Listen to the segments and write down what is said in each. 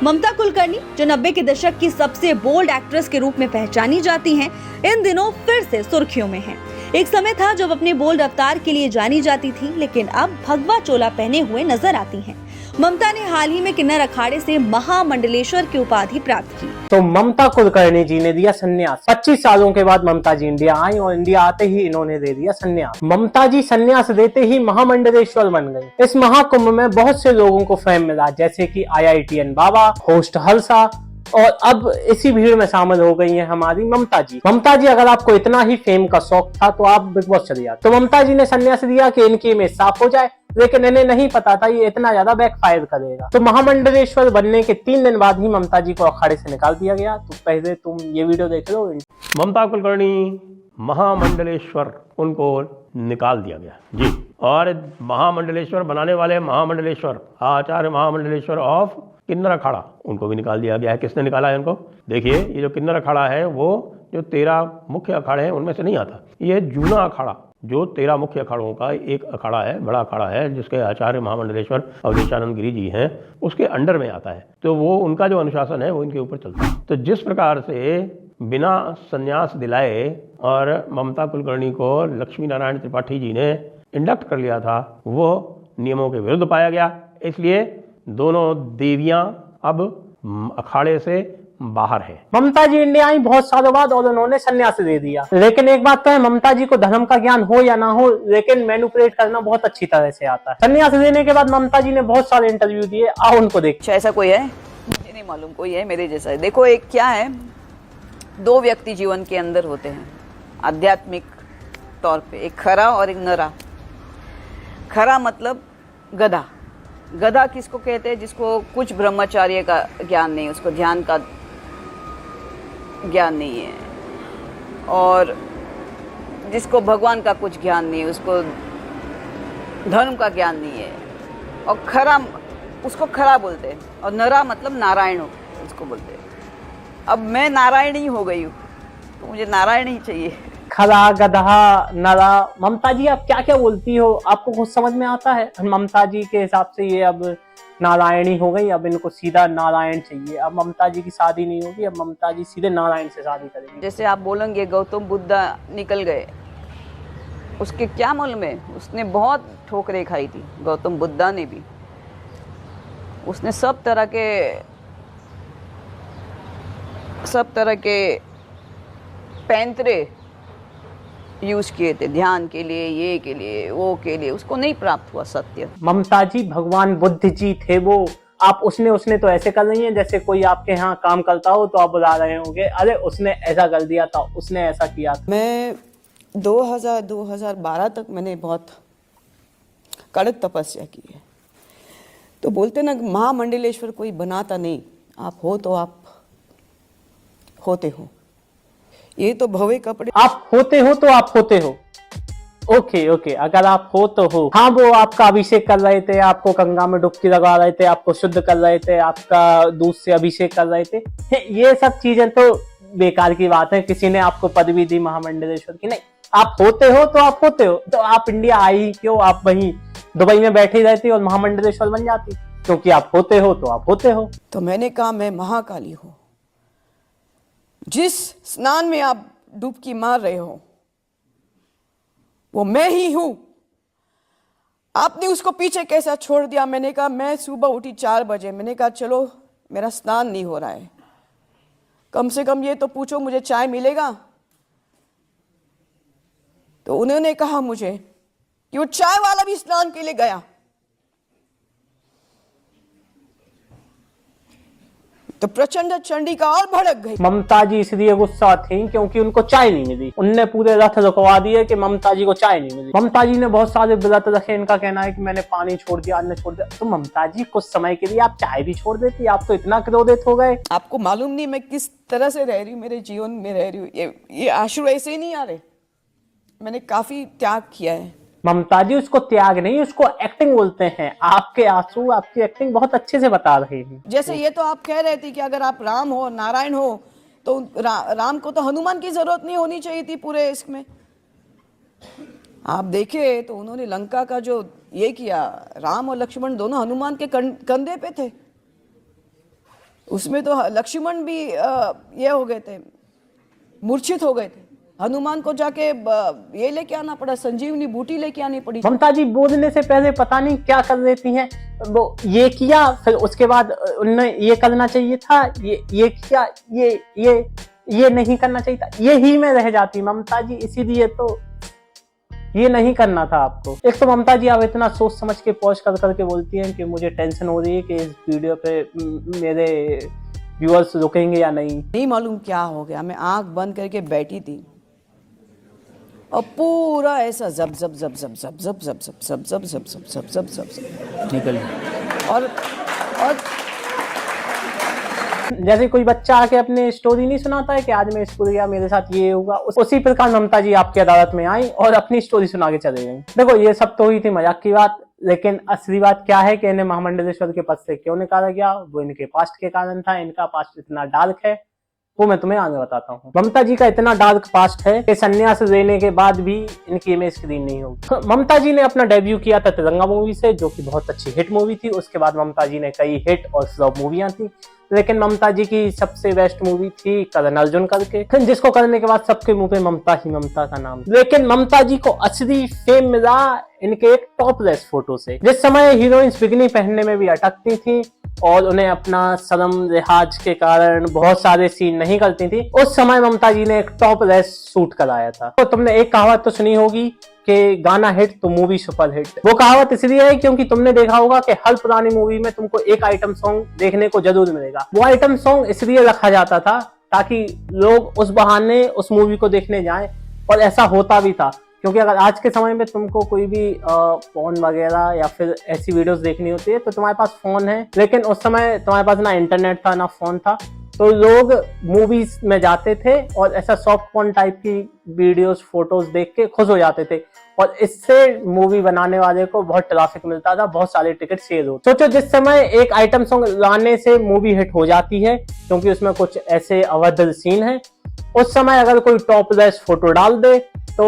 ममता कुलकर्णी, जो 90 के दशक की सबसे बोल्ड एक्ट्रेस के रूप में पहचानी जाती हैं, इन दिनों फिर से सुर्खियों में हैं। एक समय था जब अपने बोल्ड अवतार के लिए जानी जाती थी, लेकिन अब भगवा चोला पहने हुए नजर आती हैं। ममता ने हाल ही में किन्नर अखाड़े से महामंडलेश्वर की उपाधि प्राप्त की। तो ममता कुलकर्णी जी ने दिया संन्यास। 25 सालों के बाद ममता जी इंडिया आई और इंडिया आते ही इन्होंने दे दिया संन्यास। ममता जी संन्यास देते ही महामंडलेश्वर बन गई। इस महाकुंभ में बहुत से लोगों को फेम मिला, जैसे कि IITN बाबा, होस्ट हलसा, और अब इसी भीड़ में शामिल हो गई हैं हमारी ममता जी। ममता जी, अगर आपको इतना ही फेम का शौक था तो आप बिग बॉस चले जाते। तो ममता जी ने संन्यास दिया कि इनकी इमेज साफ हो जाए, लेकिन इन्हें नहीं पता था ये इतना ज्यादा बैकफायर करेगा। तो महामंडलेश्वर बनने के 3 दिन बाद ही ममता जी को अखाड़े से निकाल दिया गया। तो पहले तुम ये वीडियो देख लो। ममता कुलकर्णी महामंडलेश्वर, उनको निकाल दिया गया जी। और महामंडलेश्वर बनाने वाले महामंडलेश्वर, आचार्य महामंडलेश्वर ऑफ किन्नर अखाड़ा, उनको भी निकाल दिया गया है। किसने निकाला है इनको? देखिए, ये जो किन्नर अखाड़ा है वो जो 13 मुख्य अखाड़े हैं उनमें से नहीं आता। ये जूना अखाड़ा, जो 13 मुख्य अखाड़ों का एक अखाड़ा है, बड़ा अखाड़ा है, जिसके आचार्य महामंडलेश्वर अवधेशानंद गिरी जी हैं, उसके अंडर में आता है। तो वो उनका जो अनुशासन है वो इनके ऊपर चलता है। तो जिस प्रकार से बिना संन्यास दिलाए और ममता कुलकर्णी को लक्ष्मी नारायण त्रिपाठी जी ने इंडक्ट कर लिया था, वो नियमों के विरुद्ध पाया गया। इसलिए दोनों देवियां अब अखाड़े से बाहर है। ममता जी इंडिया आई बहुत सालों बाद और उन्होंने संन्यास दे दिया। लेकिन एक बात तो है, ममता जी को धर्म का ज्ञान हो या ना हो, लेकिन मैनिपुलेट करना बहुत अच्छी तरह से आता है। संन्यास देने के बाद ममता जी ने बहुत सारे इंटरव्यू दिए। आओ उनको देख। ऐसा कोई है? मुझे नहीं मालूम कोई है मेरे जैसा। देखो, एक क्या है, 2 व्यक्ति जीवन के अंदर होते हैं आध्यात्मिक तौर पे, एक खरा और एक नरा। खरा मतलब गधा। गधा किसको कहते हैं? जिसको कुछ ब्रह्मचार्य का ज्ञान नहीं, उसको ध्यान का ज्ञान नहीं है, और जिसको भगवान का कुछ ज्ञान नहीं है, उसको धर्म का ज्ञान नहीं है, और खरा, उसको खरा बोलते हैं। और नरा मतलब नारायण उसको बोलते हैं। अब मैं नारायणी हो गई हूँ, तो मुझे नारायण ही चाहिए। खरा, गधा, नरा। ममता जी आप क्या क्या बोलती हो? आपको कुछ समझ में आता है? ममता जी के हिसाब से ये अब नारायणी हो गई, अब इनको सीधा नारायण चाहिए। अब ममता जी की शादी नहीं होगी, अब ममता जी सीधे नारायण से शादी करेंगे। जैसे आप बोलेंगे गौतम बुद्धा निकल गए, उसके क्या मालूम है, उसने बहुत ठोकरें खाई थी, गौतम बुद्धा ने भी। उसने सब तरह के पैंतरे यूज किए थे, ध्यान के लिए, ये के लिए, वो के लिए। उसको नहीं प्राप्त हुआ सत्य। ममता जी भगवान बुद्ध जी थे वो। आप उसने तो ऐसे कर रही हैं जैसे कोई आपके यहाँ काम करता हो तो आप बुला रहे होंगे, अरे उसने ऐसा कर दिया था, उसने ऐसा किया था। मैं 2012 तक मैंने बहुत कड़क तपस्या की है। तो बोलते ना, महामंडलेश्वर कोई बनाता नहीं, आप हो तो आप होते हो। ये तो भवे कपड़े, आप होते हो तो आप होते हो। ओके, अगर आप हो तो हो। हाँ, वो आपका अभिषेक कर रहे थे, आपको गंगा में डुबकी लगा रहे थे, आपको शुद्ध कर रहे थे, आपका दूध से अभिषेक कर रहे थे। ये सब चीजें तो बेकार की बात है। किसी ने आपको पदवी दी महामंडलेश्वर की? नहीं। आप होते हो तो आप होते हो। तो आप इंडिया आई क्यों? आप वहीं दुबई में बैठी रहती और महामंडलेश्वर बन जाती, क्योंकि आप होते हो तो आप होते हो। तो मैंने कहा मैं महाकाली हूं। जिस स्नान में आप डुबकी मार रहे हो वो मैं ही हूं। आपने उसको पीछे कैसा छोड़ दिया? मैंने कहा, मैं सुबह उठी 4 बजे, मैंने कहा चलो मेरा स्नान नहीं हो रहा है, कम से कम ये तो पूछो मुझे चाय मिलेगा। तो उन्होंने कहा मुझे कि वो चाय वाला भी स्नान के लिए गया। तो प्रचंड चंडिका और भड़क गई। ममता जी इसलिए गुस्सा थी क्योंकि उनको चाय नहीं मिली। उनने पूरे रथ रुकवा दिए कि ममता जी को चाय नहीं मिली। ममता जी ने बहुत सारे व्रत रखे। इनका कहना है कि मैंने पानी छोड़ दिया, अन्न छोड़ दिया। तो ममता जी कुछ समय के लिए आप चाय भी छोड़ देती, आप तो इतना क्रोधित हो गए। आपको मालूम नहीं मैं किस तरह से रह रही हूँ, मेरे जीवन में रह रही हूँ। ये आंसू ऐसे ही नहीं आ रहे। मैंने काफी त्याग किया है। ममता जी, उसको त्याग नहीं, उसको एक्टिंग बोलते हैं। आपके आंसू, आपकी एक्टिंग बहुत अच्छे से बता रहे हैं। जैसे ये तो आप कह रहे थे कि अगर आप राम हो, नारायण हो, तो राम को तो हनुमान की जरूरत नहीं होनी चाहिए थी पूरे इसमें। आप देखे तो उन्होंने लंका का जो ये किया, राम और लक्ष्मण दोनों हनुमान के कंधे पे थे। उसमें तो लक्ष्मण भी ये हो गए थे, मूर्छित हो गए थे। हनुमान को जाके ये लेके आना पड़ा, संजीवनी बूटी लेके आनी पड़ी। ममता जी बोलने से पहले पता नहीं क्या कर देती हैं, वो ये किया फिर उसके बाद उन्हें ये करना चाहिए था, ये किया, ये नहीं करना चाहिए था, ये ही में रह जाती ममता जी। इसीलिए तो ये नहीं करना था आपको। एक तो ममता जी आप इतना सोच समझ के पॉज कर करके बोलती हैं कि मुझे टेंशन हो रही है कि इस वीडियो पे मेरे व्यूअर्स रुकेंगे या नहीं मालूम क्या हो गया, मैं आंख बंद करके बैठी थी और पूरा ऐसा जब जब जब जब जब जब जब जब जब जब जब जब जब जब जब निकल। और जैसे कोई बच्चा आके अपने स्टोरी नहीं सुनाता है कि आज मैं स्कूल गया मेरे साथ ये होगा, उसी प्रकार ममता जी आपकी अदालत में आई और अपनी स्टोरी सुना के चले गई। देखो ये सब तो हुई थी मजाक की बात, लेकिन असली बात क्या है कि इन्हें महामंडलेश्वर के पद से क्यों निकाला गया, वो इनके पास्ट के कारण था। इनका पास्ट इतना डार्क है वो मैं तुम्हें आगे बताता हूँ। ममता जी का इतना डार्क पास्ट है कि संन्यास लेने के बाद भी इनकी इमेज स्क्रीन नहीं होगी। ममता जी ने अपना डेब्यू किया था तिरंगा मूवी से, जो कि बहुत अच्छी हिट मूवी थी। उसके बाद ममता जी ने कई हिट और फ्लॉप मूवियां थी, लेकिन ममता जी की सबसे बेस्ट मूवी थी करण अर्जुन करके, जिसको करने के बाद सबके मुंह पे ममता ही ममता का नाम। लेकिन ममता जी को असली फेम मिला इनके एक टॉपलेस फोटो से। जिस समय हीरोइंस बिकनी पहनने में भी अटकती थी और उन्हें अपना शर्म लिहाज के कारण बहुत सारे सीन नहीं करती थी, उस समय ममता जी ने एक टॉपलेस शूट कराया था। तो तुमने एक कहावत तो सुनी होगी कि गाना हिट तो मूवी सुपर हिट। वो कहावत इसलिए है क्योंकि तुमने देखा होगा कि हर पुरानी मूवी में तुमको एक आइटम सॉन्ग देखने को जरूर मिलेगा। वो आइटम सॉन्ग इसलिए रखा जाता था ताकि लोग उस बहाने उस मूवी को देखने जाएं, और ऐसा होता भी था। क्योंकि अगर आज के समय में तुमको कोई भी फोन वगैरह या फिर ऐसी वीडियोस देखनी होती है तो तुम्हारे पास फोन है, लेकिन उस समय तुम्हारे पास ना इंटरनेट था ना फोन था, तो लोग मूवीज में जाते थे और ऐसा सॉफ्ट फोन टाइप की वीडियोस फोटोज देख के खुश हो जाते थे, और इससे मूवी बनाने वाले को बहुत ट्रैफिक मिलता था, बहुत सारे टिकट सेल होते। सोचो जिस समय एक आइटम सॉन्ग लाने से मूवी हिट हो जाती है क्योंकि उसमें कुछ ऐसे अभद्र सीन है, उस समय अगर कोई टॉपलेस फोटो डाल दे तो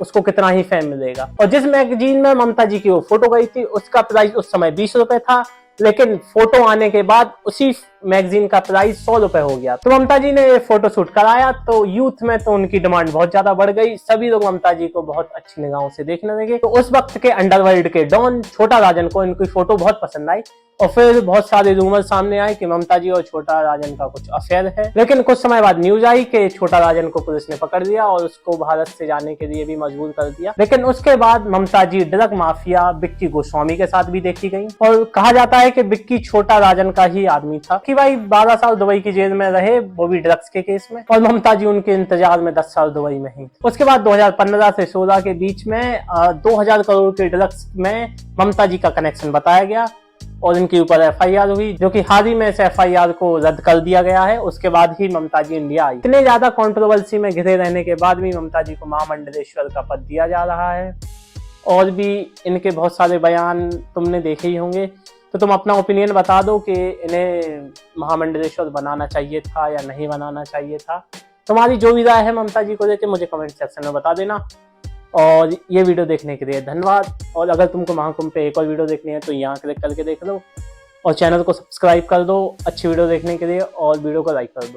उसको कितना ही फेम मिलेगा। और जिस मैगजीन में ममता जी की वो फोटो गई थी उसका प्राइस उस समय 20 रुपए था, लेकिन फोटो आने के बाद उसी मैगजीन का प्राइस 100 रुपए हो गया। तो ममता जी ने फोटो शूट कराया तो यूथ में तो उनकी डिमांड बहुत ज्यादा बढ़ गई। सभी लोग ममता जी को बहुत अच्छी निगाहों से देखने लगे। तो उस वक्त के अंडरवर्ल्ड के डॉन छोटा राजन को इनकी फोटो बहुत पसंद आई, और फिर बहुत सारे रूमर सामने आए कि ममता जी और छोटा राजन का कुछ अफेयर है। लेकिन कुछ समय बाद न्यूज आई कि छोटा राजन को पुलिस ने पकड़ लिया और उसको भारत से जाने के लिए भी मजबूर कर दिया। लेकिन उसके बाद ममता जी ड्रग माफिया विक्की गोस्वामी के साथ भी देखी गई, और कहा जाता है कि विक्की छोटा राजन का ही आदमी था कि भाई 12 साल दुबई की जेल में रहे, वो भी ड्रग्स के केस में, और ममता जी उनके इंतजार में 10 साल दुबई में ही। उसके बाद 2015 से 16 के बीच में 2000 करोड़ के ड्रग्स में ममता जी का कनेक्शन बताया गया और इनके ऊपर एफआईआर हुई, जो कि हाल ही में इस एफआईआर को रद्द कर दिया गया है। उसके बाद ही ममता जी इंडिया आई। इतने ज्यादा कंट्रोवर्सी में घिरे रहने के बाद भी ममता जी को महामंडलेश्वर का पद दिया जा रहा है, और भी इनके बहुत सारे बयान तुमने देखे ही होंगे। तो तुम अपना ओपिनियन बता दो कि इन्हें महामंडलेश्वर बनाना चाहिए था या नहीं बनाना चाहिए था। तुम्हारी जो भी राय है ममता जी को लेकर मुझे कमेंट सेक्शन में बता देना। और ये वीडियो देखने के लिए धन्यवाद। और अगर तुमको महाकुंभ पे एक और वीडियो देखनी है तो यहाँ क्लिक करके देख लो, और चैनल को सब्सक्राइब कर दो अच्छी वीडियो देखने के लिए, और वीडियो को लाइक कर दो।